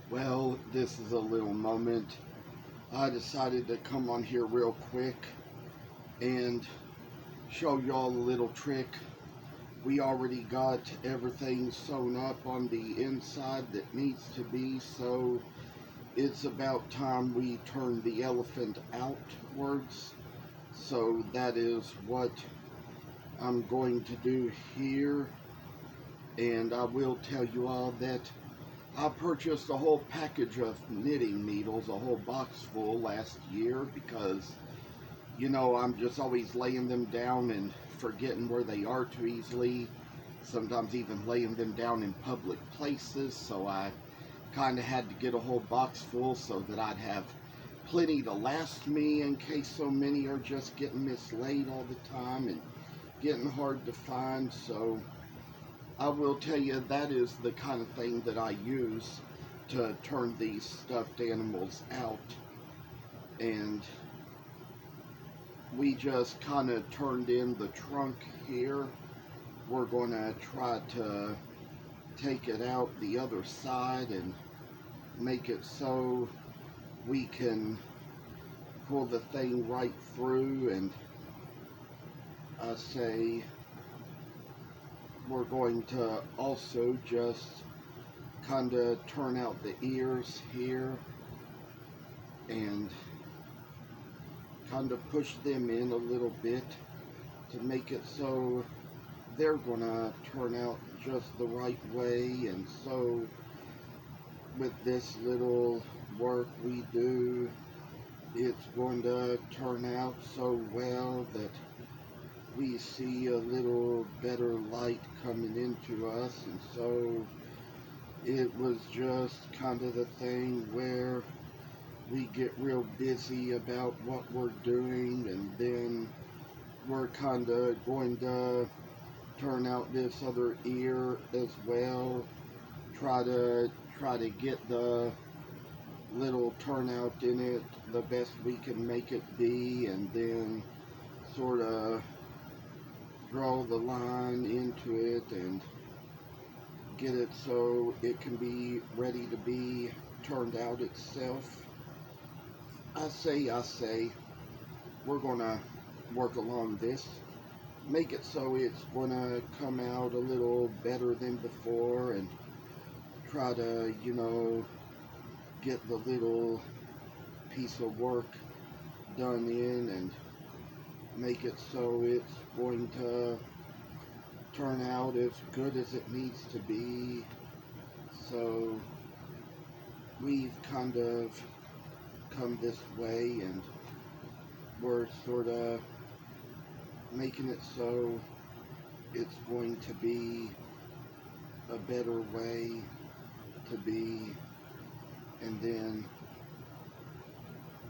Well, this is a little moment. I decided to come on here real quick and show y'all a little trick. We already got everything sewn up on the inside that needs to be, so it's about time we turn the elephant outwards. So that is what I'm going to do here. And I will tell you all that I purchased a whole package of knitting needles, a whole box full last year because, I'm just always laying them down and forgetting where they are too easily. Sometimes even laying them down in public places. So I kind of had to get a whole box full so that I'd have plenty to last me in case so many are just getting mislaid all the time and getting hard to find. So I will tell you that is the kind of thing that I use to turn these stuffed animals out. And we just kind of turned in the trunk here. We're going to try to take it out the other side and make it so we can pull the thing right through. And I say we're going to also just kind of turn out the ears here and kind of push them in a little bit to make it so they're gonna turn out just the right way. And so with this little work we do, it's going to turn out so well that we see a little better light coming into us. And so it was just kind of the thing where we get real busy about what we're doing, and then we're kind of going to turn out this other ear as well. Try to get the little turnout in it the best we can make it be, and then sort of draw the line into it and get it so it can be ready to be turned out itself. I say, we're gonna work along this, make it so it's gonna come out a little better than before, and try to, get the little piece of work done in and make it so it's going to turn out as good as it needs to be. So we've kind of come this way, and we're sort of making it so it's going to be a better way to be. And then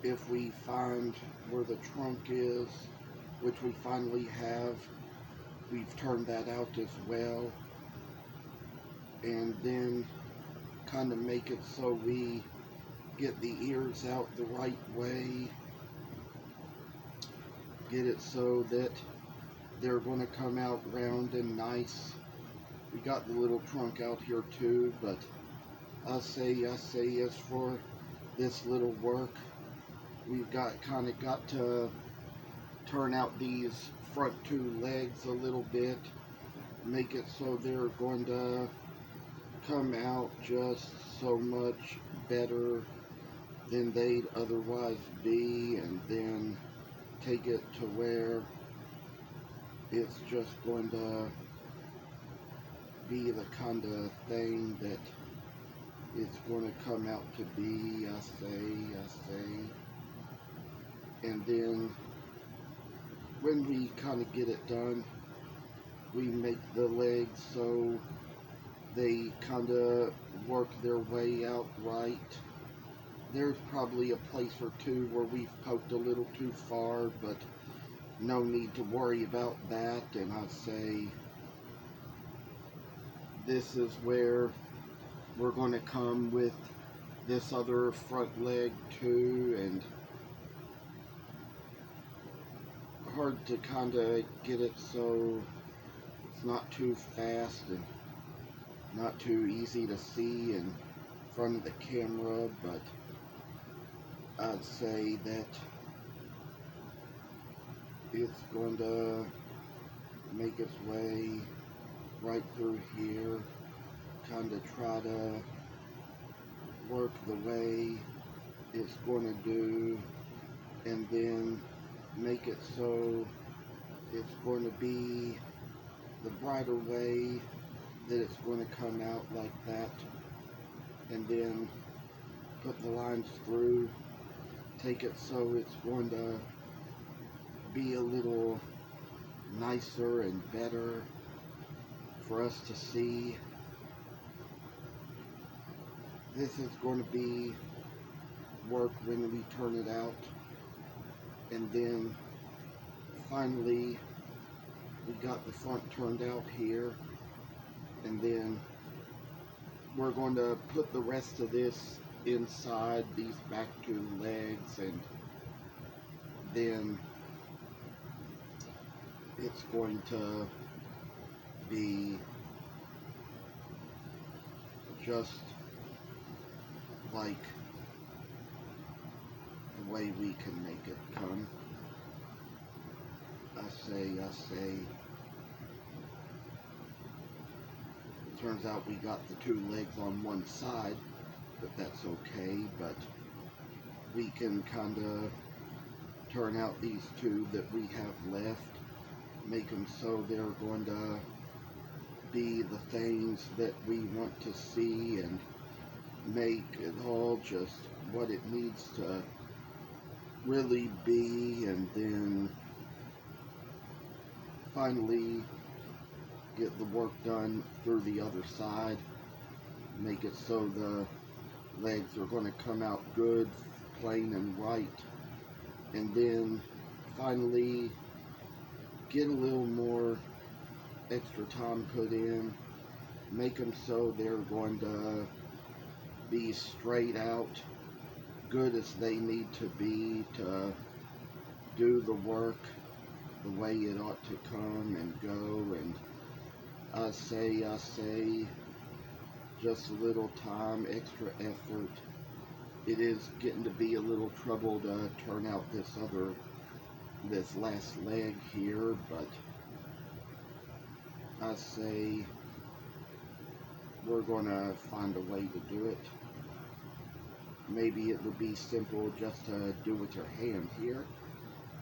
if we find where the trunk is, which we finally have, we've turned that out as well. And then kind of make it so we get the ears out the right way, get it so that they're going to come out round and nice. We got the little trunk out here too, but I say as for this little work, we've got to turn out these front two legs a little bit, make it so they're going to come out just so much better than they'd otherwise be, and then take it to where it's just going to be the kind of thing that it's going to come out to be. I say. And then when we kind of get it done, we make the legs so they kind of work their way out right. There's probably a place or two where we've poked a little too far, but no need to worry about that. And I say this is where we're going to come with this other front leg too, and hard to kind of get it so it's not too fast and not too easy to see and front of the camera, but I'd say that it's going to make its way right through here, kind of try to work the way it's going to do, and then make it so it's going to be the brighter way that it's going to come out like that, and then put the lines through, take it so it's going to be a little nicer and better for us to see. This is going to be work when we turn it out, and then finally we got the front turned out here, and then we're going to put the rest of this inside these back two legs, and then it's going to be just like the way we can make it come. I say, it turns out we got the two legs on one side, but that's okay, but we can kind of turn out these two that we have left, make them so they're going to be the things that we want to see, and make it all just what it needs to really be, and then finally get the work done through the other side, make it so the legs are going to come out good, plain and right, and then finally get a little more extra time put in, make them so they're going to be straight out, good as they need to be to do the work the way it ought to come and go. And I say, just a little time, extra effort. It is getting to be a little trouble to turn out this last leg here, but I say we're gonna find a way to do it. Maybe it would be simple just to do with your hand here.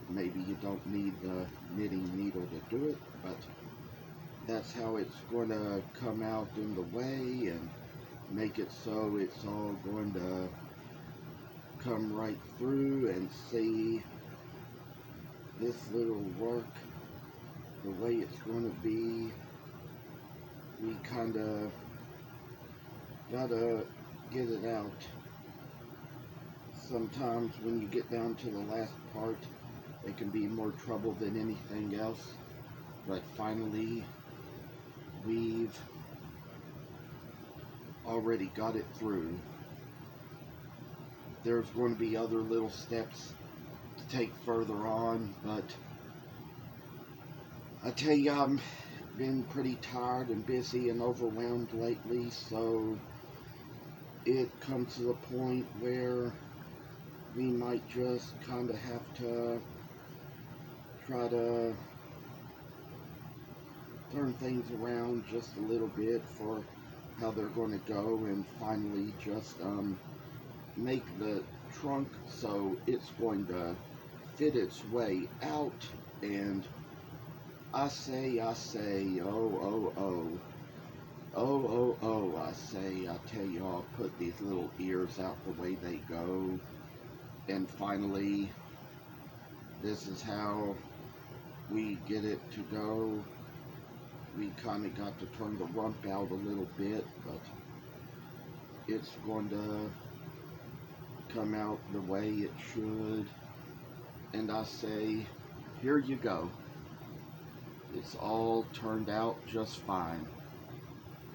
Maybe you don't need the knitting needle to do it, but that's how it's going to come out in the way, and make it so it's all going to come right through, and see this little work the way it's going to be. We kind of gotta get it out. Sometimes when you get down to the last part, it can be more trouble than anything else, but finally we've already got it through. There's going to be other little steps to take further on, but I tell you, I've been pretty tired and busy and overwhelmed lately, so it comes to the point where we might just kind of have to try to turn things around just a little bit for how they're going to go, and finally just make the trunk so it's going to fit its way out. And I say, I say, I tell you, I'll put these little ears out the way they go, and finally this is how we get it to go. We kind of got to turn the rump out a little bit, but it's going to come out the way it should. And I say, here you go. It's all turned out just fine.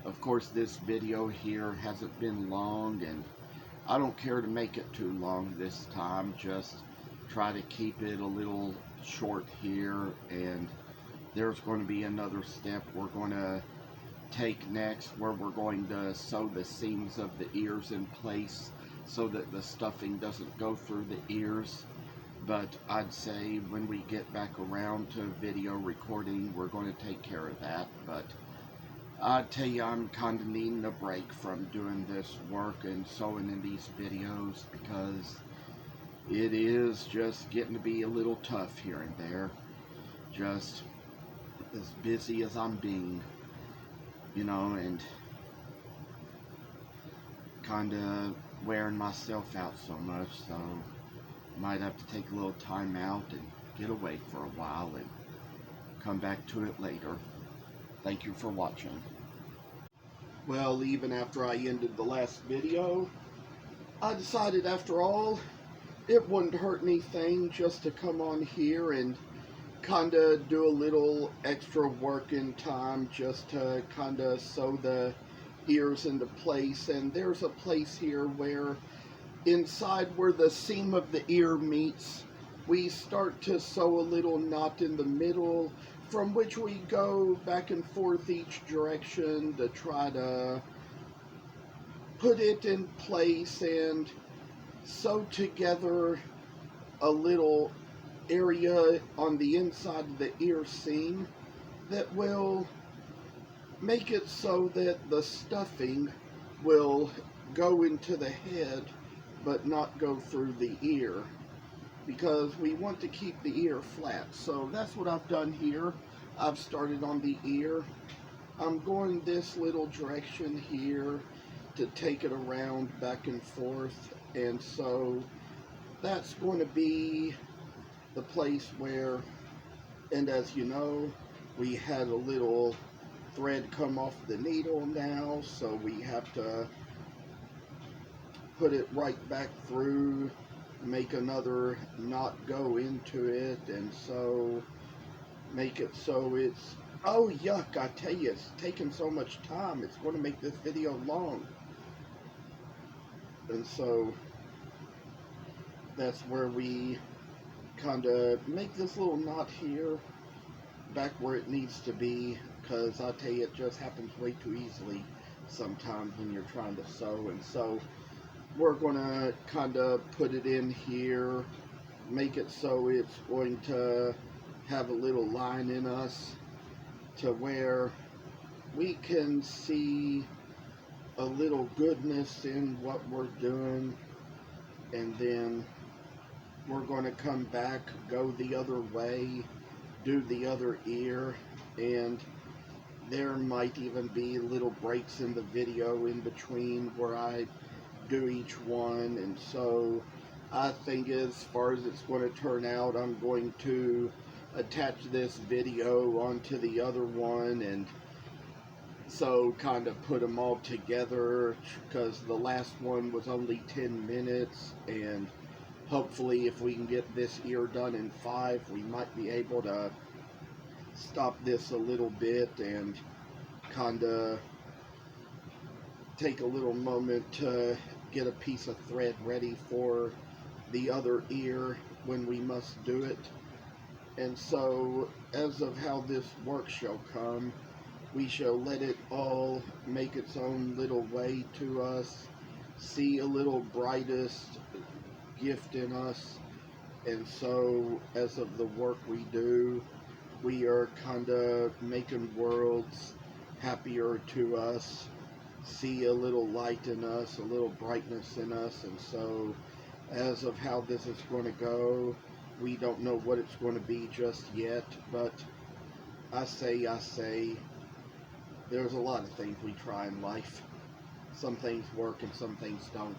Of course, this video here hasn't been long, and I don't care to make it too long this time. Just try to keep it a little short here, and there's going to be another step. We're going to take next, where we're going to sew the seams of the ears in place so that the stuffing doesn't go through the ears. But I'd say when we get back around to video recording, we're going to take care of that. But I tell you, I'm kind of needing a break from doing this work and sewing in these videos, because it is just getting to be a little tough here and there. Just as busy as I'm being, you know, and kind of wearing myself out so much, so might have to take a little time out and get away for a while and come back to it later. Thank you for watching. Well, even after I ended the last video, I decided after all, it wouldn't hurt anything just to come on here and kind of do a little extra work in time just to kind of sew the ears into place. And there's a place here where inside where the seam of the ear meets, we start to sew a little knot in the middle, from which we go back and forth each direction to try to put it in place and sew together a little area on the inside of the ear seam that will make it so that the stuffing will go into the head but not go through the ear, because we want to keep the ear flat. So that's what I've done here. I've started on the ear. I'm going this little direction here to take it around back and forth, and so that's going to be the place where, and as you know, we had a little thread come off the needle now, so we have to put it right back through, make another knot go into it, and so make it so it's, oh yuck, I tell you, it's taking so much time, it's going to make this video long. And so that's where we kind of make this little knot here back where it needs to be, because I tell you, it just happens way too easily sometimes when you're trying to sew. And so we're going to kind of put it in here, make it so it's going to have a little line in us to where we can see a little goodness in what we're doing. And then we're going to come back, go the other way, do the other ear, and there might even be little breaks in the video in between where I do each one. And so I think as far as it's going to turn out, I'm going to attach this video onto the other one, and so kind of put them all together, because the last one was only 10 minutes, and hopefully if we can get this ear done in 5, we might be able to stop this a little bit and kind of take a little moment to get a piece of thread ready for the other ear when we must do it. And so as of how this work shall come, we shall let it all make its own little way to us, see a little brightest gift in us. And so as of the work we do, we are kind of making worlds happier to us, see a little light in us, a little brightness in us. And so as of how this is going to go, we don't know what it's going to be just yet, but I say, there's a lot of things we try in life. Some things work and some things don't.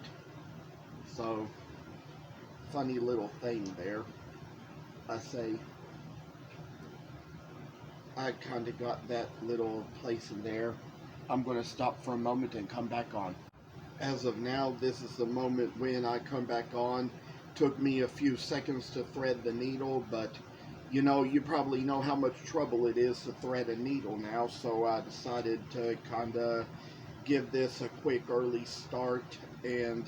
So, funny little thing there. I say, I kind of got that little place in there. I'm going to stop for a moment and come back on. As of now, this is the moment when I come back on. Took me a few seconds to thread the needle, but you know, you probably know how much trouble it is to thread a needle now, so I decided to kind of give this a quick early start and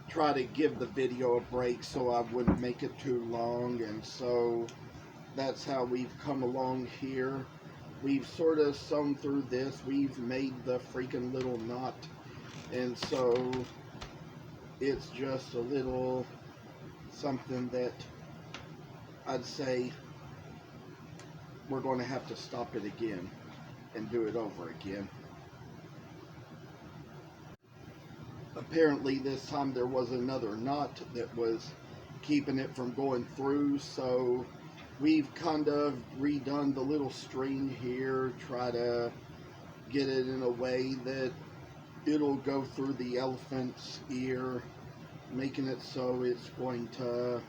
try to give the video a break so I wouldn't make it too long. And so that's how we've come along here. we've sort of sewn through this. We've made the freaking little knot, and so it's just a little something that I'd say we're going to have to stop it again and do it over again. Apparently this time there was another knot that was keeping it from going through, so we've kind of redone the little string here, try to get it in a way that it'll go through the elephant's ear, making it so it's going to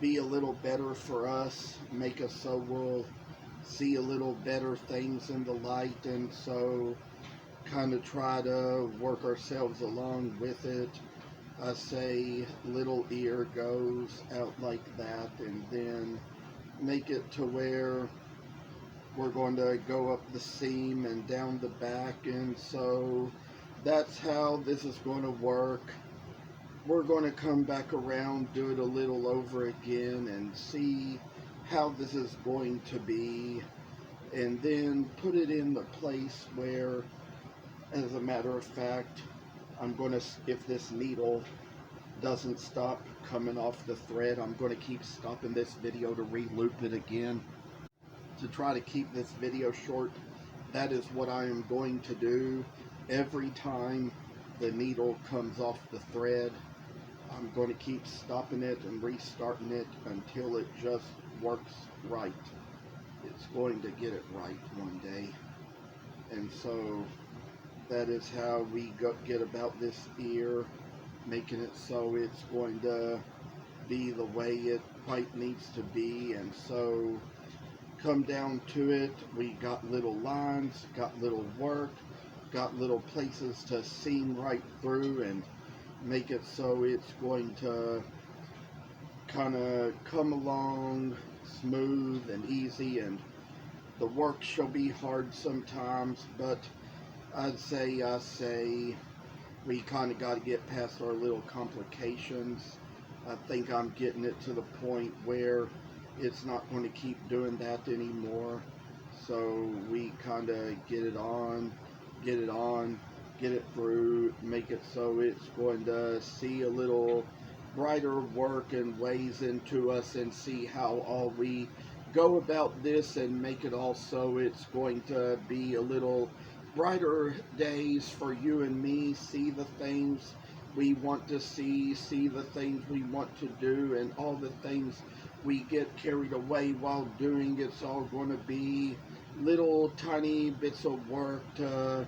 be a little better for us, make us so we'll see a little better things in the light, and so kind of try to work ourselves along with it. I say little ear goes out like that, and then make it to where we're going to go up the seam and down the back, and so that's how this is going to work. We're going to come back around, do it a little over again, and see how this is going to be, and then put it in the place where, as a matter of fact, I'm going to, if this needle doesn't stop coming off the thread, I'm going to keep stopping this video to re-loop it again. To try to keep this video short, that is what I am going to do. Every time the needle comes off the thread, I'm going to keep stopping it and restarting it until it just works right. It's going to get it right one day. And so that is how we get about this ear, making it so it's going to be the way it quite needs to be. And so come down to it, we got little lines, got little work, got little places to seam right through and make it so it's going to kind of come along smooth and easy, and the work shall be hard sometimes, but I say we kind of got to get past our little complications. I think I'm getting it to the point where it's not going to keep doing that anymore, so we kind of get it on, get it through, make it so it's going to see a little brighter work and ways into us, and see how all we go about this and make it all so it's going to be a little brighter days for you and me, see the things we want to see the things we want to do, and all the things we get carried away while doing. It's all going to be little tiny bits of work to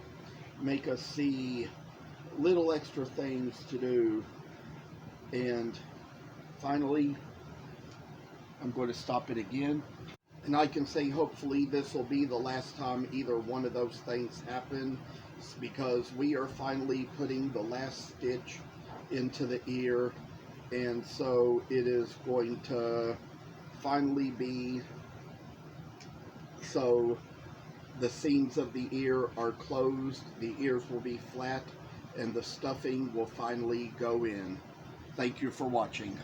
make us see little extra things to do. And finally, I'm going to stop it again, and I can say hopefully this will be the last time either one of those things happen, because we are finally putting the last stitch into the ear, and so it is going to finally be so the seams of the ear are closed, the ears will be flat, and the stuffing will finally go in. Thank you for watching.